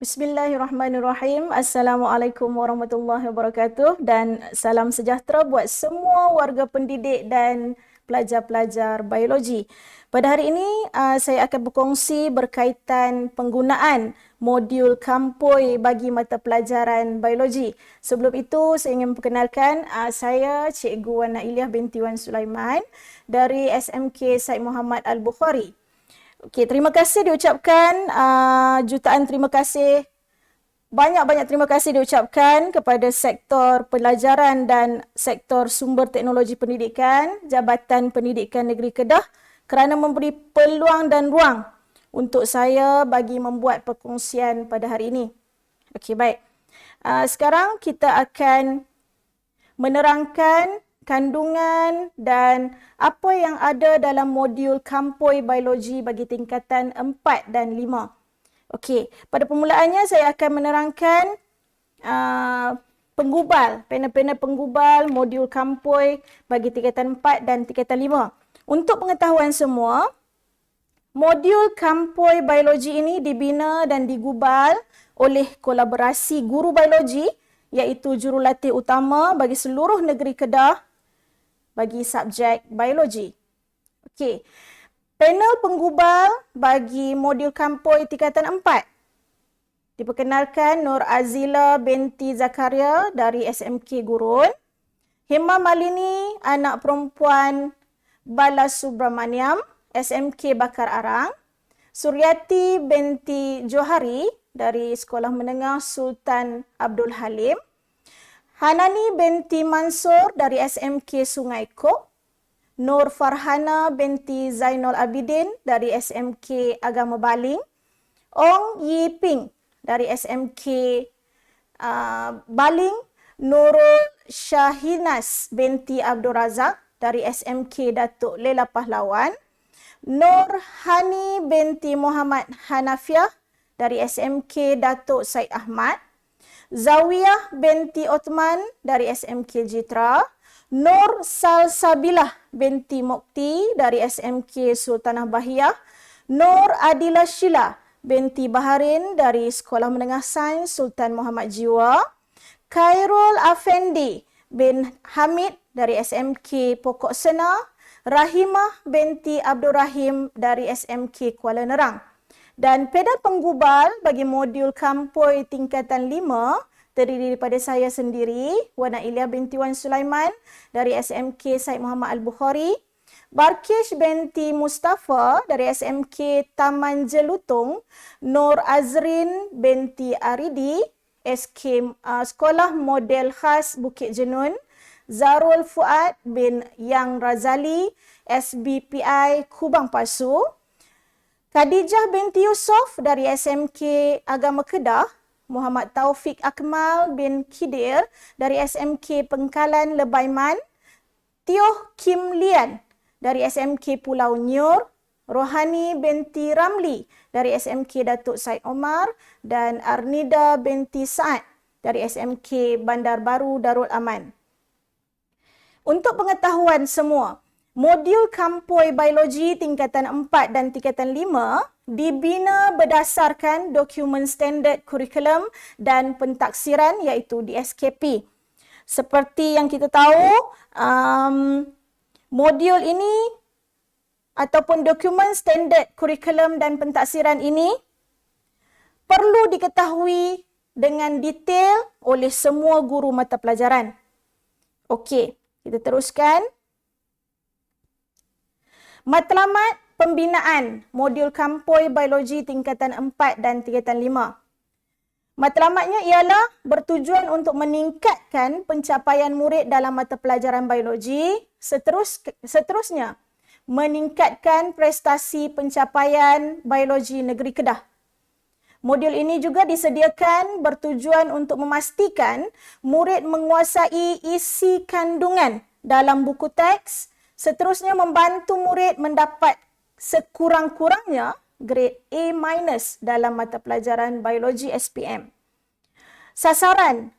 Bismillahirrahmanirrahim. Assalamualaikum warahmatullahi wabarakatuh dan salam sejahtera buat semua warga pendidik dan pelajar-pelajar biologi. Pada hari ini saya akan berkongsi berkaitan penggunaan modul Kampoi bagi mata pelajaran biologi. Sebelum itu saya ingin memperkenalkan saya Cikgu Wan Nailiah binti Wan Sulaiman dari SMK Said Muhammad Al-Bukhari. Okey, terima kasih diucapkan, jutaan terima kasih, banyak-banyak terima kasih diucapkan kepada sektor pelajaran dan sektor sumber teknologi pendidikan, Jabatan Pendidikan Negeri Kedah kerana memberi peluang dan ruang untuk saya bagi membuat perkongsian pada hari ini. Okey, baik. Sekarang kita akan menerangkan kandungan dan apa yang ada dalam modul Kampoi Biologi bagi tingkatan 4 dan 5. Okey, pada permulaannya saya akan menerangkan penggubal, panel-panel penggubal modul Kampoi bagi tingkatan 4 dan tingkatan 5. Untuk pengetahuan semua, modul Kampoi Biologi ini dibina dan digubal oleh kolaborasi guru biologi iaitu jurulatih utama bagi seluruh negeri Kedah bagi subjek biologi. Okey. Panel penggubal bagi modul Kampoi tingkatan 4. Diperkenalkan Nur Azila binti Zakaria dari SMK Gurun, Hema Malini anak perempuan Balasubramaniam, SMK Bakar Arang, Suryati binti Johari dari Sekolah Menengah Sultan Abdul Halim, Hanani binti Mansur dari SMK Sungai Kok, Nur Farhana binti Zainul Abidin dari SMK Agama Baling, Ong Yi Ping dari SMK Baling, Nurul Syahinas binti Abdul Razak dari SMK Datuk Lela Pahlawan, Nur Hani binti Muhammad Hanafiah dari SMK Datuk Said Ahmad, Zawiyah binti Othman dari SMK Jitra, Nur Salsabilah binti Mukti dari SMK Sultanah Bahiyah, Nur Adila Sheila binti Baharin dari Sekolah Menengah Sains Sultan Muhammad Jiwa, Khairul Afendi bin Hamid dari SMK Pokok Sena, Rahimah binti Abdul Rahim dari SMK Kuala Nerang. Dan pedal penggubal bagi modul Kampoi tingkatan 5 terdiri daripada saya sendiri, Wan Nailiah binti Wan Sulaiman dari SMK Said Muhammad Al-Bukhari, Barkish binti Mustafa dari SMK Taman Jelutung, Nur Azrin binti Aridi, Sekolah Model Khas Bukit Jenun, Zarul Fuad bin Yang Razali, SBPI Kubang Pasu, Khadijah binti Yusof dari SMK Agama Kedah, Muhammad Taufik Akmal bin Khidir dari SMK Pengkalan Lebaiman, Tioh Kim Lian dari SMK Pulau Nyur, Rohani binti Ramli dari SMK Datuk Said Omar dan Arnida binti Saad dari SMK Bandar Baru Darul Aman. Untuk pengetahuan semua, modul Kampoi Biologi tingkatan 4 dan tingkatan 5 dibina berdasarkan dokumen standard kurikulum dan pentaksiran iaitu DSKP. Seperti yang kita tahu, modul ini ataupun dokumen standard kurikulum dan pentaksiran ini perlu diketahui dengan detail oleh semua guru mata pelajaran. Okey, kita teruskan. Matlamat pembinaan modul Kampoi Biologi tingkatan 4 dan tingkatan 5. Matlamatnya ialah bertujuan untuk meningkatkan pencapaian murid dalam mata pelajaran biologi, seterusnya meningkatkan prestasi pencapaian biologi negeri Kedah. Modul ini juga disediakan bertujuan untuk memastikan murid menguasai isi kandungan dalam buku teks, seterusnya membantu murid mendapat sekurang-kurangnya grade A- dalam mata pelajaran biologi SPM. Sasaran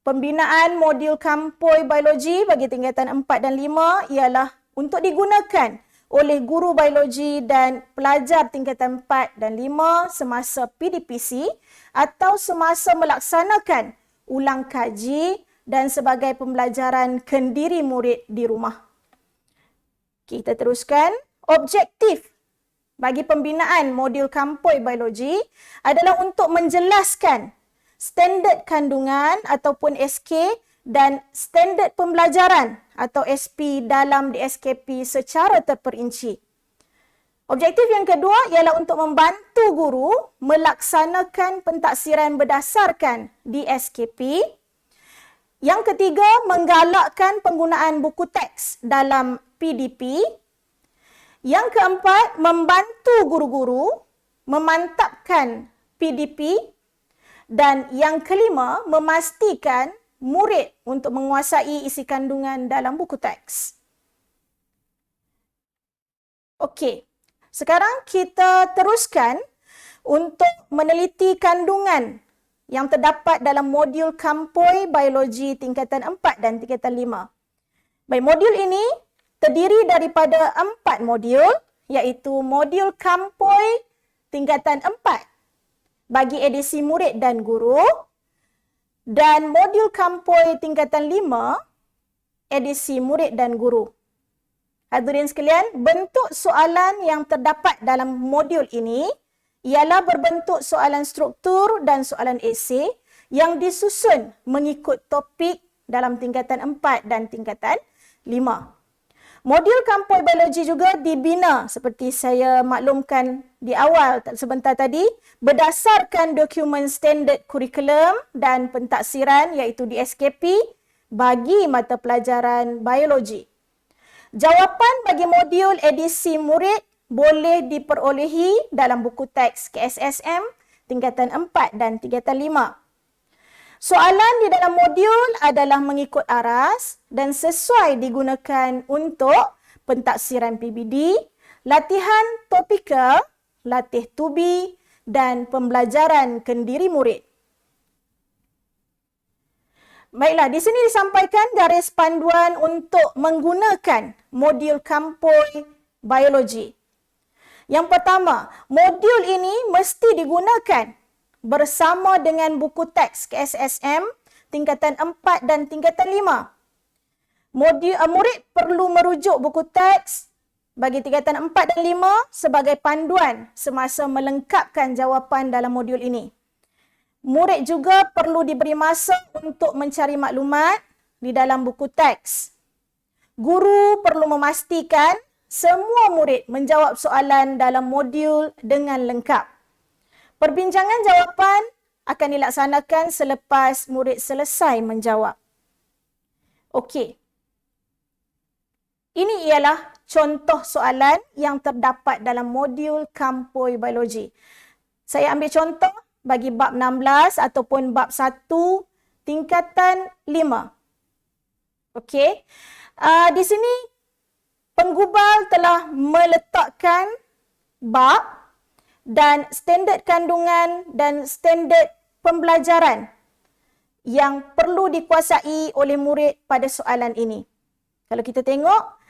pembinaan modul Kampoi Biologi bagi tingkatan 4 dan 5 ialah untuk digunakan oleh guru biologi dan pelajar tingkatan 4 dan 5 semasa PDPC atau semasa melaksanakan ulang kaji dan sebagai pembelajaran kendiri murid di rumah. Kita teruskan. Objektif bagi pembinaan modul Kampoi Biologi adalah untuk menjelaskan standard kandungan ataupun SK dan standard pembelajaran atau SP dalam DSKP secara terperinci. Objektif yang kedua ialah untuk membantu guru melaksanakan pentaksiran berdasarkan DSKP. Yang ketiga, menggalakkan penggunaan buku teks dalam PDP. Yang keempat, membantu guru-guru memantapkan PDP. Dan yang kelima, memastikan murid untuk menguasai isi kandungan dalam buku teks. Okey, sekarang kita teruskan untuk meneliti kandungan yang terdapat dalam modul Kampoi Biologi tingkatan 4 dan tingkatan 5. Baik, modul ini terdiri daripada 4 modul, iaitu modul Kampoi tingkatan 4 bagi edisi murid dan guru dan modul Kampoi tingkatan 5 edisi murid dan guru. Hadirin sekalian, bentuk soalan yang terdapat dalam modul ini ialah berbentuk soalan struktur dan soalan esei yang disusun mengikut topik dalam tingkatan 4 dan tingkatan 5. Modul Kampoi Biologi juga dibina seperti saya maklumkan di awal sebentar tadi berdasarkan dokumen standard kurikulum dan pentaksiran iaitu DSKP bagi mata pelajaran biologi. Jawapan bagi modul edisi murid boleh diperolehi dalam buku teks KSSM tingkatan 4 dan tingkatan 5. Soalan di dalam modul adalah mengikut aras dan sesuai digunakan untuk pentaksiran PBD, latihan topikal, latih tubi dan pembelajaran kendiri murid. Baiklah, di sini disampaikan garis panduan untuk menggunakan modul Kampoi Biologi. Yang pertama, modul ini mesti digunakan bersama dengan buku teks KSSM tingkatan 4 dan tingkatan 5. Murid perlu merujuk buku teks bagi tingkatan 4 dan 5 sebagai panduan semasa melengkapkan jawapan dalam modul ini. Murid juga perlu diberi masa untuk mencari maklumat di dalam buku teks. Guru perlu memastikan semua murid menjawab soalan dalam modul dengan lengkap. Perbincangan jawapan akan dilaksanakan selepas murid selesai menjawab. Okey. Ini ialah contoh soalan yang terdapat dalam modul Kampoi Biologi. Saya ambil contoh bagi bab 16 ataupun bab 1 tingkatan 5. Okey. Di sini penggubal telah meletakkan bab dan standard kandungan dan standard pembelajaran yang perlu dikuasai oleh murid pada soalan ini. Kalau kita tengok,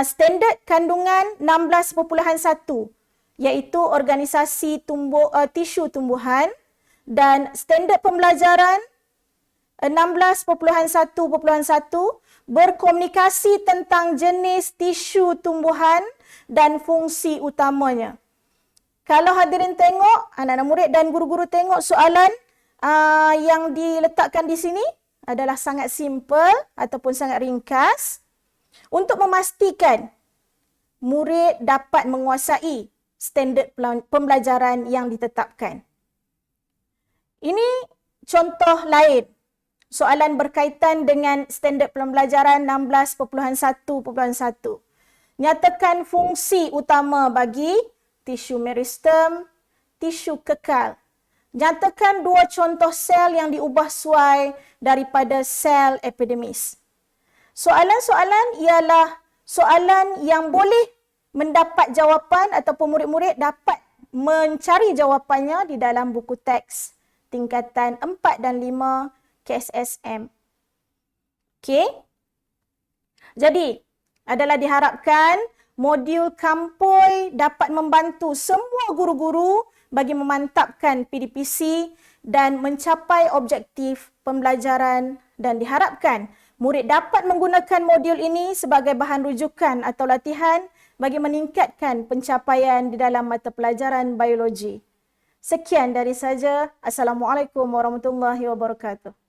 standard kandungan 16.1 iaitu organisasi tisu tumbuhan dan standard pembelajaran 16.1.1 berkomunikasi tentang jenis tisu tumbuhan dan fungsi utamanya. Kalau hadirin tengok, anak-anak murid dan guru-guru tengok soalan yang diletakkan di sini adalah sangat simple ataupun sangat ringkas untuk memastikan murid dapat menguasai standard pembelajaran yang ditetapkan. Ini contoh lain. Soalan berkaitan dengan standard pembelajaran 16.1.1. Nyatakan fungsi utama bagi tisu meristem, tisu kekal. Nyatakan dua contoh sel yang diubah suai daripada sel epidermis. Soalan-soalan ialah soalan yang boleh mendapat jawapan ataupun murid-murid dapat mencari jawapannya di dalam buku teks tingkatan 4 dan 5 KSSM. Okey. Jadi, adalah diharapkan modul Kampoi dapat membantu semua guru-guru bagi memantapkan PDPC dan mencapai objektif pembelajaran, dan diharapkan murid dapat menggunakan modul ini sebagai bahan rujukan atau latihan bagi meningkatkan pencapaian di dalam mata pelajaran biologi. Sekian dari saja. Assalamualaikum warahmatullahi wabarakatuh.